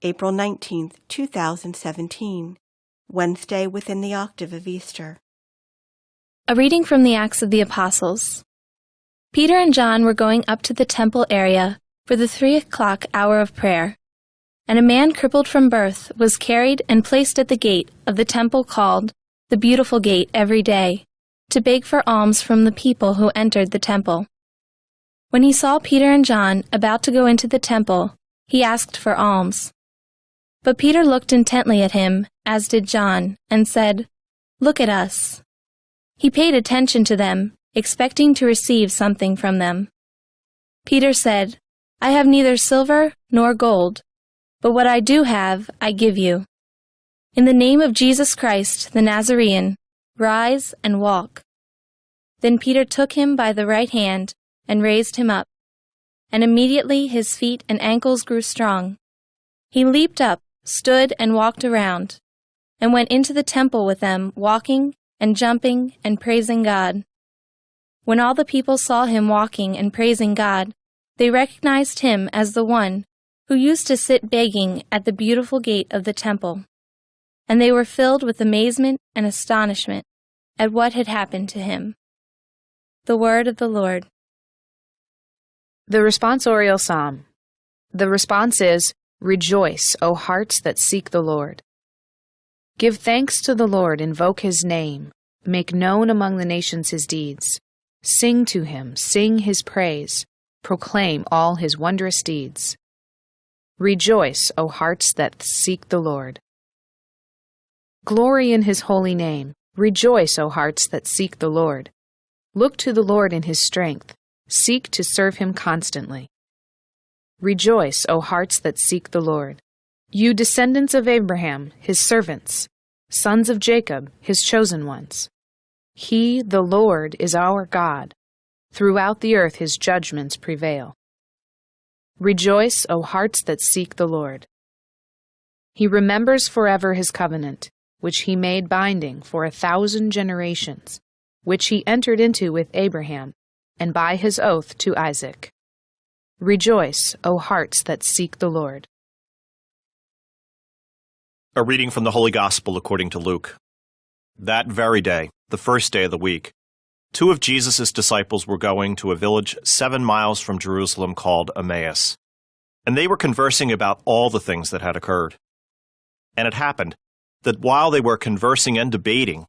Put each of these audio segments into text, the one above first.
April 19, 2017, Wednesday within the octave of Easter. A reading from the Acts of the Apostles. Peter and John were going up to the temple area for the 3:00 hour of prayer, and a man crippled from birth was carried and placed at the gate of the temple called the Beautiful Gate every day, to beg for alms from the people who entered the temple. When he saw Peter and John about to go into the temple, he asked for alms. But Peter looked intently at him, as did John, and said, "Look at us." He paid attention to them, expecting to receive something from them. Peter said, "I have neither silver nor gold, but what I do have I give you. In the name of Jesus Christ the Nazarene, rise and walk." Then Peter took him by the right hand and raised him up, and immediately his feet and ankles grew strong. He leaped up, stood and walked around, and went into the temple with them, walking and jumping and praising God. When all the people saw him walking and praising God, they recognized him as the one who used to sit begging at the beautiful gate of the temple, and they were filled with amazement and astonishment at what had happened to him. The word of the Lord. The responsorial psalm. The response is, "Rejoice, O hearts that seek the Lord. Give thanks to the Lord, invoke his name, make known among the nations his deeds. Sing to him, sing his praise, proclaim all his wondrous deeds. Rejoice, O hearts that seek the Lord. Glory in his holy name. Rejoice, O hearts that seek the Lord. Look to the Lord in his strength. Seek to serve him constantly. Rejoice, O hearts that seek the Lord. You descendants of Abraham, his servants, sons of Jacob, his chosen ones. He, the Lord, is our God. Throughout the earth his judgments prevail. Rejoice, O hearts that seek the Lord. He remembers forever his covenant, which he made binding for 1,000 generations, which he entered into with Abraham, and by his oath to Isaac. Rejoice, O hearts that seek the Lord. A reading from the Holy Gospel according to Luke. That very day, the first day of the week, 2 of Jesus' disciples were going to a village 7 miles from Jerusalem called Emmaus, and they were conversing about all the things that had occurred. And it happened that while they were conversing and debating,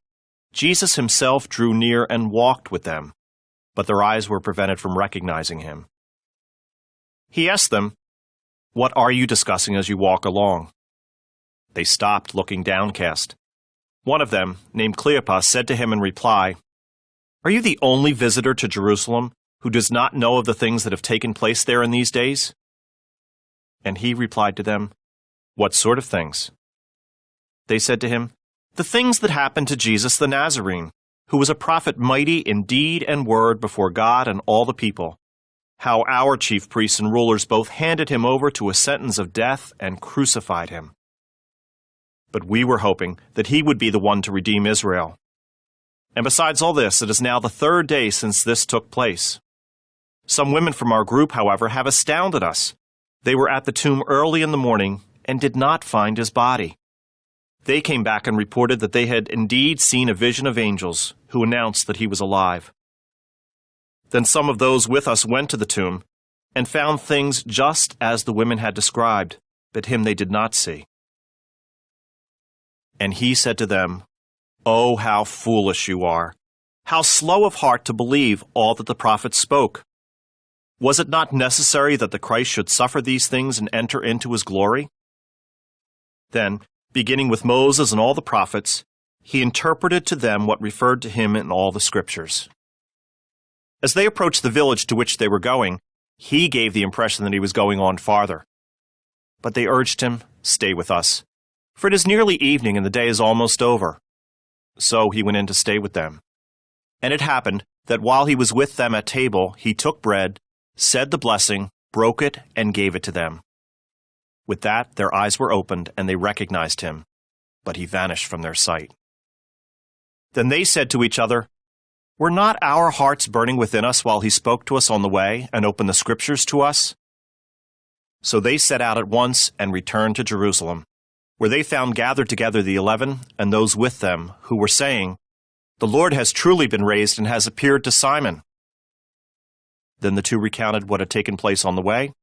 Jesus himself drew near and walked with them, but their eyes were prevented from recognizing him. He asked them, "What are you discussing as you walk along?" They stopped, looking downcast. One of them, named Cleopas, said to him in reply, "Are you the only visitor to Jerusalem who does not know of the things that have taken place there in these days?" And he replied to them, "What sort of things?" They said to him, "The things that happened to Jesus the Nazarene, who was a prophet mighty in deed and word before God and all the people. How our chief priests and rulers both handed him over to a sentence of death and crucified him. But we were hoping that he would be the one to redeem Israel. And besides all this, it is now the 3rd day since this took place. Some women from our group, however, have astounded us. They were at the tomb early in the morning and did not find his body. They came back and reported that they had indeed seen a vision of angels who announced that he was alive. Then some of those with us went to the tomb and found things just as the women had described, but him they did not see." And he said to them, "Oh, how foolish you are! How slow of heart to believe all that the prophets spoke! Was it not necessary that the Christ should suffer these things and enter into his glory?" Then, beginning with Moses and all the prophets, he interpreted to them what referred to him in all the scriptures. As they approached the village to which they were going, he gave the impression that he was going on farther. But they urged him, "Stay with us, for it is nearly evening and the day is almost over." So he went in to stay with them. And it happened that while he was with them at table, he took bread, said the blessing, broke it, and gave it to them. With that, their eyes were opened, and they recognized him, but he vanished from their sight. Then they said to each other, "Were not our hearts burning within us while he spoke to us on the way and opened the scriptures to us?" So they set out at once and returned to Jerusalem, where they found gathered together the 11 and those with them who were saying, "The Lord has truly been raised and has appeared to Simon." Then the two recounted what had taken place on the way,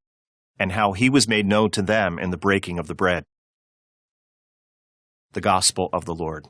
and how he was made known to them in the breaking of the bread. The Gospel of the Lord.